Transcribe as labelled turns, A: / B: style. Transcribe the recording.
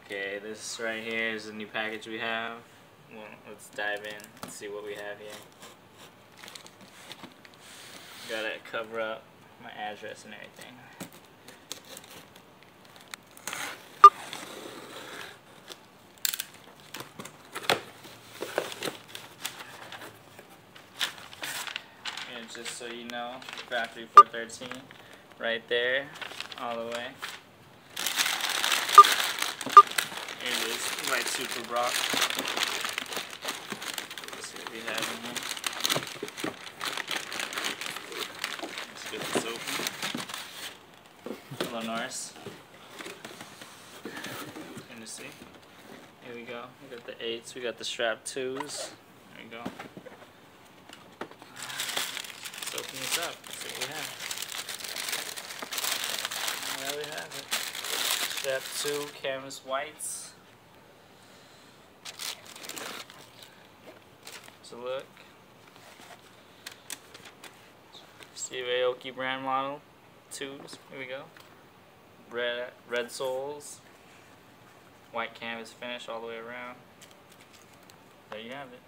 A: Okay, this right here is the new package we have. Well, let's dive in and see what we have here. Gotta cover up my address and everything. And just so you know, factory 413, right there, all the way. Here it is, white super Brock. Let's see what we have in here. Let's get this open. Hello, Norris. Good to see. Here we go. We got the 8s, we got the strap 2s. There we go. Let's open this up. Let's see what we have. There we have it. Strap 2 canvas whites. To look. Steve Aoki brand model 2s. Here we go. Red soles. White canvas finish all the way around. There you have it.